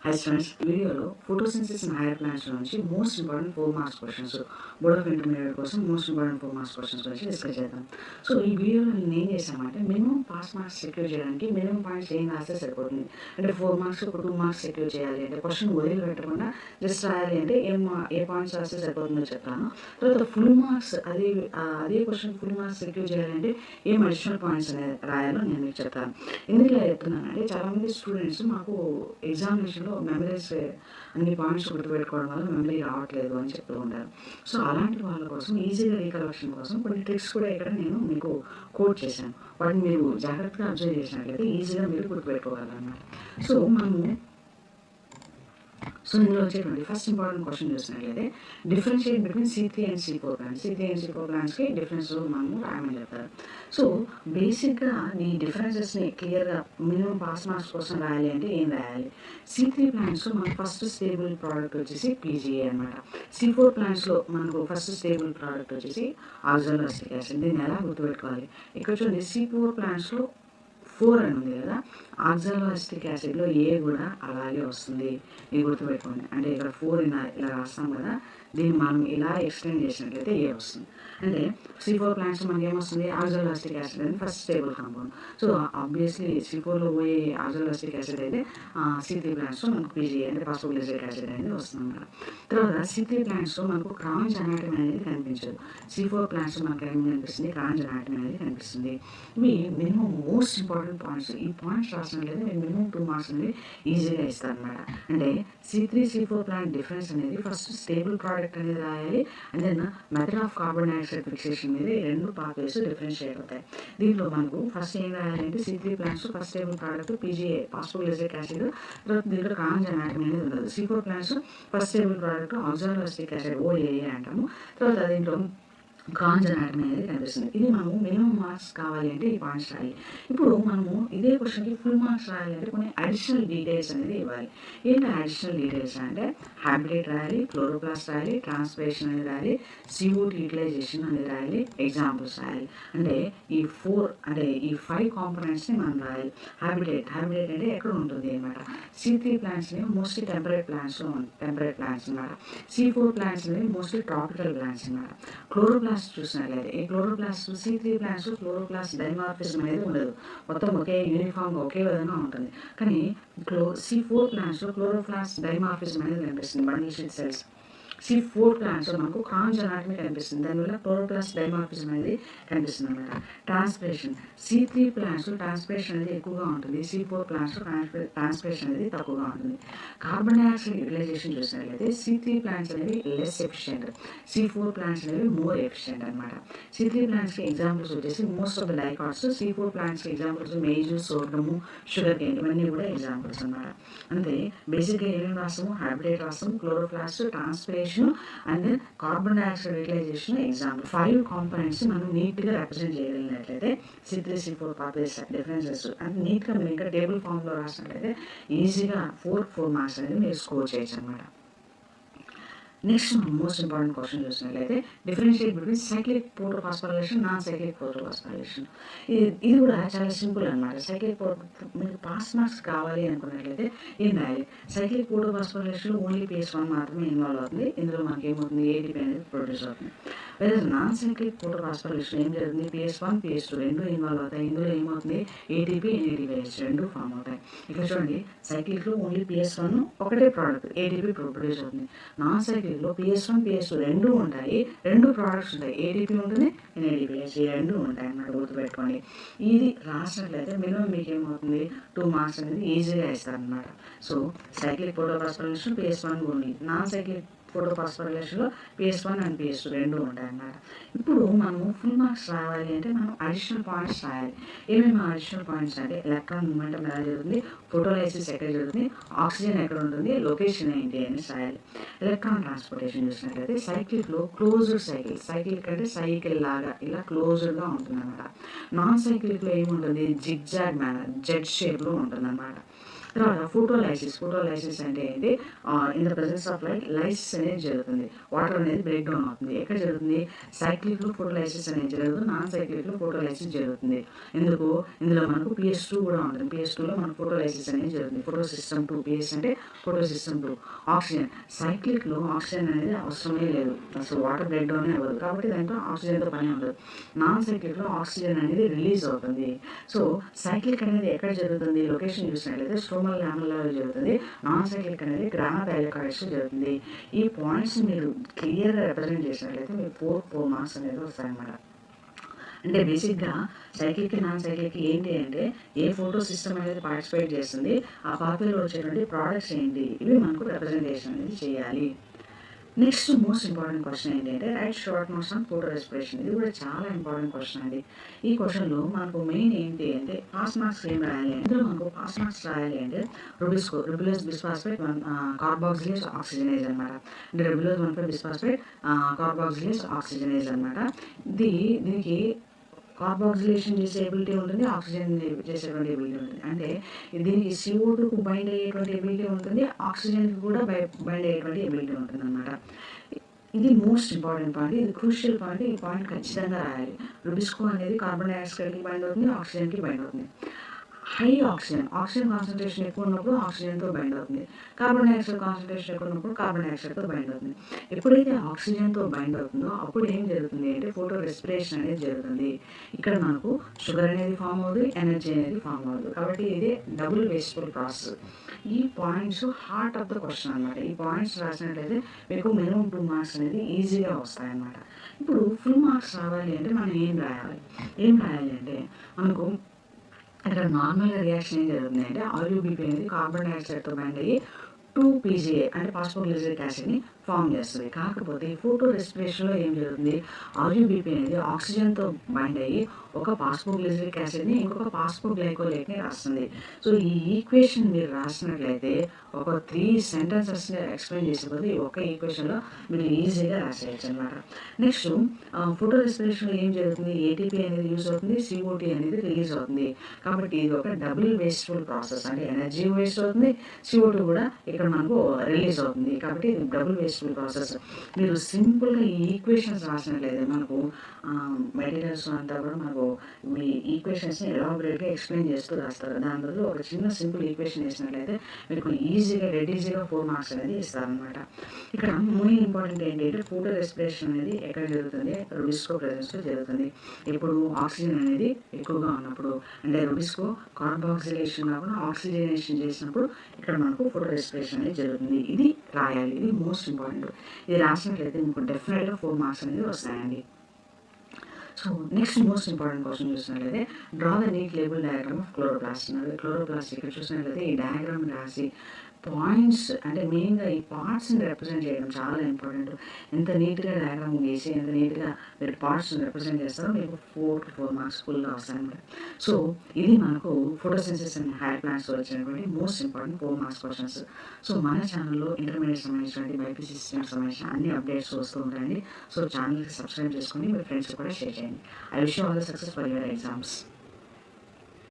Hi students, వీడియోలో photosynthesis and higher plants నుంచి most important 4 marks questions board of intermediate కోసం most important 4 marks questions గురించి discuss చేద్దాం. So ఈ వీడియోలో నేను ఏం చేశామంటే మినిమం పాస్ మార్క్స్ సెక్యూర్ చేయడానికి మినిమం పాయింట్స్ ఏం రాస్తే సరిపోతుంది. అంటే 4 మార్క్స్ ఒక 2 మార్క్స్ సెక్యూర్ చేయాలి అంటే క్వశ్చన్ వదిలి పెట్టకుండా జస్ట్ రాయాలి అంటే ఏ పాయింట్స్ రాస్తే సరిపోతుందో చెప్తాను. తర్వాత ఫుల్ మార్క్స్ అదే క్వశ్చన్ ఫుల్ మార్క్స్ సెక్యూర్ చేయాలంటే ఏం అడిషనల్ పాయింట్స్ అనేది రాయాలో నేను మీకు చెప్తాను. ఎందుకు ఇలా చెప్తున్నానంటే చాలామంది స్టూడెంట్స్ మాకు ఎగ్జామినేషన్లో మెమరీస్ అన్ని పాయింట్స్ గుర్తుపెట్టుకోవడం వల్ల మెమరీ రావట్లేదు అని చెప్తూ ఉంటారు. సో అలాంటి వాళ్ళ కోసం ఈజీగా రీకలెక్షన్ కోసం కొన్ని ట్రిక్స్ కూడా ఇక్కడ నేను మీకు కోట్ చేశాను. వాటిని మీరు జాగ్రత్తగా అబ్జర్వ్ చేసినట్లయితే ఈజీగా మీరు గుర్తుపెట్టుకోగలరన్నమాట. సో ఇందులో వచ్చేటువంటి ఫస్ట్ ఇంపార్టెంట్ క్వశ్చన్ చూసినట్లయితే differentiate between C3 and C4 plants. C3 and C4 ప్లాంట్స్కి డిఫరెన్స్ మనము రాయమని చెప్తారు. సో బేసిక్గా ఈ డిఫరెన్సెస్ని క్లియర్గా మినిమం పాస్ మార్క్స్ కోసం రాయాలి అంటే ఏం రాయాలి? C3 ప్లాంట్స్లో మనకు ఫస్ట్ స్టేబుల్ ప్రోడక్ట్ వచ్చేసి PGA అనమాట. C4 ప్లాంట్స్లో మనకు ఫస్ట్ స్టేబుల్ ప్రోడక్ట్ వచ్చేసి ఆక్సాలోఅసిటిక్ యాసిడ్. దీన్ని ఎలా గుర్తుపెట్టుకోవాలి? ఇక్కడ చూడండి C4 ప్లాంట్స్లో 4 అని ఉంది కదా, ఆక్సాలోఅసిటిక్ యాసిడ్లో ఏ కూడా అలాగే వస్తుంది. ఇది గుర్తుపెట్టుకోండి. అంటే ఇక్కడ 4 ఇలా రాస్తాం కదా, దీన్ని మనం ఇలా ఎక్స్టెండ్ చేసినట్లయితే ఏ వస్తుంది. అంటే C4 ప్లాంట్స్ మనకి ఏమొస్తుంది? ఆక్సాలోఅసిటిక్ యాసిడ్ అని first stable compound. So obviously C4లో పోయే ఆక్సాలోఅసిటిక్ యాసిడ్ అయితే C3 ప్లాంట్స్లో మనకు PGA అంటే ఫాస్ఫోగ్లిసరిక్ యాసిడ్ అనేది వస్తుంది అన్నమాట. తర్వాత C3 ప్లాంట్స్లో మనకు క్రాంజ్ అనాటమీ అనేది కనిపించదు. C4 ప్లాంట్స్లో మనకు ఏమి కనిపిస్తుంది? క్రాంజ్ అనాటమీ అనేది కనిపిస్తుంది. ఇవి మినిమం మోస్ట్ ఇంపార్టెంట్ పాయింట్స్. ఈ పాయింట్స్ రాసినట్లయితే నేను మినిమం 2 మార్క్స్ అనేది ఈజీగా ఇస్తాను అనమాట. అంటే C3 C4 ప్లాంట్ డిఫరెన్స్ అనేది ఫస్ట్ స్టేబుల్ ప్రోడక్ట్ అనేది రాయాలి. And then method of carbon dioxide fixation మీద 2 పాత్వేస్ డిఫరెన్షియేట్ అవుతాయి. దీంట్లో మనకు ఫస్ట్ ఏం రాయాలంటే C3 plants first stable product PGA phosphoglyceric acid. తర్వాత దీంట్లో క్రాంజ్ అనాటమీ అనేది ఉండదు. C4 plants first stable product oxaloacetic acid OAA అంటాము. తర్వాత దీంట్లో క్రాంజ్ అనాటమీ అనేది కనిపిస్తుంది. ఇది మనము మినిమం మార్క్స్ కావాలి అంటే ఈ పాయింట్స్ రాయాలి. ఇప్పుడు మనము ఇదే క్వశ్చన్కి ఫుల్ మార్క్స్ రాయాలి అంటే కొన్ని అడిషనల్ డీటెయిల్స్ అనేది ఇవ్వాలి. ఏంటి అడిషనల్ డీటెయిల్స్ అంటే హ్యాబిటేట్ రాయాలి, క్లోరోప్లాస్ట్ రాయాలి, ట్రాన్స్పిరేషన్ అనేది రాయాలి, CO2 యూటిలైజేషన్ అనేది రాయాలి, ఎగ్జాంపుల్స్ రాయాలి. అంటే ఈ 5 కాంపోనెంట్స్ని మనం రాయాలి. హ్యాబిటేట్ అంటే ఎక్కడ ఉంటుంది అనమాట. C3 ప్లాంట్స్ని మోస్ట్లీ టెంపరేట్ ప్లాంట్స్ అనమాట. C4 ప్లాంట్స్ అనేవి మోస్ట్లీ ట్రాపికల్ ప్లాంట్స్ అనమాట. క్లోరోప్లాస్ట్ చూసినట్లయితే ఈ chloroplast C3 plants chloroplast dimorphism అనేది ఉండదు. మొత్తం ఒకే యూనిఫామ్గా ఒకే విధంగా ఉంటుంది. కానీ C4 ప్లాంట్స్లో క్లోరోప్లాస్ట్ డైమార్ఫిజం అనేది కనిపిస్తుంది. Bundle sheet cells. C4 ప్లాంట్స్లో మనకు క్రాంజ్ అనాటమీ కనిపిస్తుంది. దానివల్ల క్లోరోప్లాస్ట్ డైమార్ఫిజం అనేది కనిపిస్తుంది అనమాట. ట్రాన్స్పిరేషన్ C3 ప్లాంట్స్లో ట్రాన్స్పిరేషన్ అనేది ఎక్కువగా ఉంటుంది. C4 ప్లాంట్స్లో ట్రాన్స్పిరేషన్ అనేది తక్కువగా ఉంటుంది. కార్బన్ డైఆక్సైడ్ యూటిలైజేషన్ చూసినట్లయితే C3 ప్లాంట్స్ అనేవి లెస్ ఎఫిషియెంట్, C4 ప్లాంట్స్ అనేవి మోర్ ఎఫిషియెంట్ అనమాట. C3 ప్లాంట్స్కి ఎగ్జాంపుల్స్ వచ్చేసి most of the dicots. C4 ప్లాంట్స్కి examples maize, sorghum, sugar cane ఇవన్నీ కూడా ఎగ్జాంపుల్స్ అనమాట. అంటే బేసిక్గా ఏమేమి రాస్తాము? హ్యాబిటేట్ రాస్తాము, chloroplast, transpiration and then carbon dioxide utilization example. 5 components మనం నీట్గా represent చేయగలిగినట్లయితే C3 C4 pathways differences అంటే నీట్గా మీరు ఇంకా టేబుల్ ఫామ్లో రాసినట్లయితే ఈజీగా 4 మార్క్స్ అనేది మీరు స్కోర్ చేయొచ్చు అనమాట. నెక్స్ట్ మోస్ట్ ఇంపార్టెంట్ క్వశ్చన్ చూసినట్లయితే differentiate between cyclic photophosphorylation, non cyclic photophosphorylation. ఇది కూడా చాలా సింపుల్ అనమాట. మీకు పాస్ మార్క్స్ కావాలి అనుకున్నట్లయితే ఏం రాయాలి? సైక్లిక్ ఫోటోఫాస్ఫోరైలేషన్లో ఓన్లీ PS1 మాత్రమే ఇన్వాల్వ్ అవుతుంది. ఇందులో మనకి ఏమవుతుంది? ATP అనేది ప్రొడ్యూస్ అవుతుంది. వేరే నాన్ సైక్లిక్ ఫోటోఫాస్ఫోరైలేషన్ ఏం జరుగుతుంది? PS1 PS2 రెండు ఇన్వాల్వ్ అవుతాయి. ఇందులో ఏమవుతుంది? ATP NADPH రెండు ఫామ్ అవుతాయి. ఇక్కడ చూడండి, సైక్లిక్లో ఓన్లీ PS1 ఒకటే ప్రోడక్ట్ ATP ప్రొడ్యూస్ అవుతుంది. నాన్ సైక్లిక్లో PS1 PS2 రెండు ఉంటాయి, రెండు ప్రోడక్ట్స్ ఉంటాయి, ATP ఉంటుంది, NADPH రెండు ఉంటాయి అన్నమాట. గుర్తుపెట్టుకోండి. ఇది రాసినట్లయితే మినిమం మీకు ఏమవుతుంది? 2 మార్క్స్ అనేది ఈజీగా ఇస్తారనమాట. So cyclic photophosphorylation PS1 only, non cyclic ఫోటోఫాస్ఫోరైలేషన్లో PS1 అండ్ PS2 రెండు ఉంటాయి అన్నమాట. ఇప్పుడు మనము ఫుల్ మార్క్స్ రావాలి అంటే మనం అడిషనల్ పాయింట్స్ రాయాలి. ఏమేమి అడిషనల్ పాయింట్స్ అంటే ఎలక్ట్రాన్ మూమెంటం ఎలా జరుగుతుంది, ఫోటోలైసిస్ ఎక్కడ జరుగుతుంది, ఆక్సిజన్ ఎక్కడ ఉంటుంది, లొకేషన్ ఏంటి అని రాయాలి. ఎలక్ట్రాన్ ట్రాన్స్పోర్టేషన్ చూసినట్లయితే సైక్లిక్లో క్లోజ్డ్ సైక్లిక్ అంటే సైకిల్ లాగా ఇలా క్లోజ్డ్గా ఉంటుంది అనమాట. నాన్ సైక్లిక్లో ఏముంటుంది? జిగ్జాగ్ మేనర్, జెడ్ షేప్లో ఉంటుంది అనమాట. తర్వాత ఫోటోలైసిస్ అంటే ఏంటి, in the presence of light lysis అనేది జరుగుతుంది, వాటర్ అనేది బ్రేక్ డౌన్ అవుతుంది. ఎక్కడ జరుగుతుంది? సైక్లిక్లో ఫోటోలైసిస్ అనేది జరుగుతుంది, నాన్ సైక్లిక్లో ఫోటోలైసిస్ జరుగుతుంది. ఎందుకు? ఇందులో మనకు PS2 కూడా ఉంటుంది. PS2లో మనకు ఫోటోలైసిస్ అనేది జరుగుతుంది. ఫోటో సిస్టమ్ 2, PS అంటే ఫోటో సిస్టమ్ 2. ఆక్సిజన్ సైక్లిక్లో ఆక్సిజన్ అనేది అవసరమే లేదు, అసలు వాటర్ బ్రేక్ డౌన్ అవ్వదు, కాబట్టి దాంట్లో ఆక్సిజన్తో పని ఉండదు. నాన్ సైక్లిక్లో ఆక్సిజన్ అనేది రిలీజ్ అవుతుంది. సో సైక్లిక్ అనేది ఎక్కడ జరుగుతుంది? లొకేషన్ చూసినట్లయితే స్ట్రోమల్ లామెల్లాలో జరుగుతుంది. నాన్ సైక్లిక్ అనేది గ్రానా థైలాకాయిడ్స్లో జరుగుతుంది. ఈ పాయింట్స్ మీరు క్లియర్గా రిప్రజెంట్ చేసినట్లయితే మీకు 4 మార్క్స్ అనేది వస్తాయన్నమాట. అంటే బేసిక్గా సైక్లిక్ నాన్ సైక్లిక్ ఏంటి అంటే ఏ ఫోటో సిస్టమ్ అనేది పార్టిసిపేట్ చేస్తుంది, ఆ పాత్రలో వచ్చేటువంటి ప్రోడక్ట్స్ ఏంటి, ఇవి మనకు రిప్రజెంటేషన్ అనేది చేయాలి. నెక్స్ట్ మోస్ట్ ఇంపార్టెంట్ క్వశ్చన్ ఏంటంటే right short notes on photo respiration. ఇది కూడా చాలా ఇంపార్టెంట్ క్వశ్చన్ అండి. ఈ క్వశ్చన్లో మనకు మెయిన్ ఏంటి అంటే పాస్ మార్క్స్ ఏం రాయాలి అంటే, మనకు పాస్ మార్క్స్ రాయాలి అంటే రుబిలోస్ బిస్ఫాస్ఫేట్ కార్బాక్సిలేస్ ఆక్సిజనేజ్ అనమాట. అంటే రుబిలోస్ 1,5 బిస్ఫాస్ఫేట్ కార్బాక్సిలేస్ ఆక్సిజనేజ్ అనమాట. దీనికి కార్బాక్సిలేషన్ చేసే ఎబిలిటీ ఉంటుంది, ఆక్సిజన్ చేసేటువంటి ఎబిలిటీ ఉంటుంది. అంటే దీనికి CO2కు బైండ్ అయ్యేటువంటి ఎబిలిటీ ఉంటుంది, ఆక్సిజన్కి కూడా బైండ్ అయ్యేటువంటి ఎబిలిటీ ఉంటుంది అనమాట. ఇది మోస్ట్ ఇంపార్టెంట్ పాయింట్, ఇది క్రూషియల్ పాయింట్. ఈ పాయింట్ ఖచ్చితంగా రాయాలి. రుబిస్కో అనేది కార్బన్ డైఆక్సైడ్కి బైండ్ అవుతుంది, ఆక్సిజన్కి బైండ్ అవుతుంది. హై ఆక్సిజన్ కాన్సన్ట్రేషన్ ఎక్కువ ఉన్నప్పుడు ఆక్సిజన్తో బైండ్ అవుతుంది, కార్బన్ డైఆక్సైడ్ కాన్సన్ట్రేషన్ ఎక్కువ ఉన్నప్పుడు కార్బన్ డైఆక్సైడ్తో బైండ్ అవుతుంది. ఎప్పుడైతే ఆక్సిజన్తో బైండ్ అవుతుందో అప్పుడు ఏం జరుగుతుంది అంటే ఫోటో రెస్పిరేషన్ అనేది జరుగుతుంది. ఇక్కడ మనకు షుగర్ అనేది ఫామ్ అవుతుంది, ఎనర్జీ అనేది ఫామ్ అవుతుంది. కాబట్టి ఇది డబుల్ వేస్ట్ఫుల్ ప్రాసెస్. ఈ points heart of the question అనమాట. ఈ పాయింట్స్ రాసినట్లయితే మీకు మినిమం 2 మార్క్స్ అనేది ఈజీగా వస్తాయన్నమాట. ఇప్పుడు ఫుల్ మార్క్స్ రావాలి అంటే మనం ఏం రాయాలి అంటే మనకు ఇక్కడ నార్మల్గా రియాక్షన్ ఏం జరుగుతుంది అంటే RuBP అనేది కార్బన్ డైఆక్సైడ్తో బైండ్ అయ్యి 2PGA అంటే పాస్ఫోగ్లిజరిక్ యాసిడ్ని ఫామ్ చేస్తుంది. కాకపోతే ఫోటో రెస్పిరేషన్లో ఏం జరుగుతుంది, RuBP అనేది ఆక్సిజన్తో బైండ్ అయ్యి ఒక పాస్ఫోగ్లిజరిక్ యాసిడ్ని ఇంకొక పాస్ఫోగ్లైకోలేట్ని రాస్తుంది. సో ఈ ఈక్వేషన్ మీరు రాసినట్లయితే ఒక 3 సెంటెన్సెస్ని ఎక్స్ప్లెయిన్ చేసేది ఒక ఈక్వేషన్లో మీరు ఈజీగా రాసేయచ్చు అనమాట. నెక్స్ట్ ఫోటో రెస్పిరేషన్లో ఏం జరుగుతుంది, ATP అనేది యూజ్ అవుతుంది, CO2 అనేది రిలీజ్ అవుతుంది. కాబట్టి ఇది ఒక డబుల్ వేస్ట్ఫుల్ ప్రాసెస్, అంటే ఎనర్జీ వేస్ట్ అవుతుంది, CO2 కూడా ఇక్కడ మనకు రిలీజ్ అవుతుంది. కాబట్టి ఇది డబుల్ వేస్ట్ఫుల్ ప్రాసెస్. మీరు సింపుల్గా ఈ ఈక్వేషన్స్ రాసినట్లయితే మనకు మెటీరియల్స్ అంతా కూడా మనకు మీ ఈక్వేషన్స్ని ఎలాబరేట్గా ఎక్స్ప్లెయిన్ చేస్తూ రాస్తారు. దాని బదులు ఒక చిన్న సింపుల్ ఈక్వేషన్ వేసినట్లయితే మీకు ఈజీగా 4 మార్క్స్ అనేది ఇస్తారనమాట. ఇక్కడ మెయిన్ ఇంపార్టెంట్ ఏంటంటే ఫోటో రెస్పిరేషన్ అనేది ఎక్కడ జరుగుతుంది, రుబిస్కో ప్రెజెన్స్లో జరుగుతుంది. ఇప్పుడు ఆక్సిజన్ అనేది ఎక్కువగా ఉన్నప్పుడు, అంటే రుబిస్కో కార్బాక్సిలేషన్ కాకుండా ఆక్సిజనేషన్ చేసినప్పుడు ఇక్కడ మనకు ఫోటో రెస్పిరేషన్ అనేది జరుగుతుంది. ఇది రాయాలి, ఇది మోస్ట్ ఇంపార్టెంట్. ఇది రాసినట్లయితే మీకు డెఫినెట్గా 4 మార్క్స్ అనేది వస్తాయండి. So next most important question చూసినట్లయితే draw the neat label diagram of chloroplast. Chloroplast ఇక్కడ చూసినట్లయితే ఈ డయాగ్రామ్ రాసి పాయింట్స్ అంటే మెయిన్గా ఈ పార్ట్స్ని రిప్రజెంట్ చేయడం చాలా ఇంపార్టెంట్. ఎంత నీట్గా డయాగ్రామ్ వేసి ఎంత నీట్గా మీరు పార్ట్స్ని రిప్రజెంట్ చేస్తారో మీకు 4 మార్క్స్ ఫుల్గా వస్తాయన్నమాట. సో ఇది మనకు ఫోటోసింథసిస్ అండ్ హెయిర్ ప్లాంట్స్లో వచ్చినటువంటి most important 4 marks questions. So మన ఛానల్లో ఇంటర్మీడియట్ సంబంధించినటువంటి బైపీసీ సిస్టమ్స్ సంబంధించిన అన్ని అప్డేట్స్ వస్తూ ఉంటాయండి. సో ఛానల్కి సబ్స్క్రైబ్ చేసుకొని మీ ఫ్రెండ్స్ కూడా షేర్ చేయండి. I wish you all the success for your exams.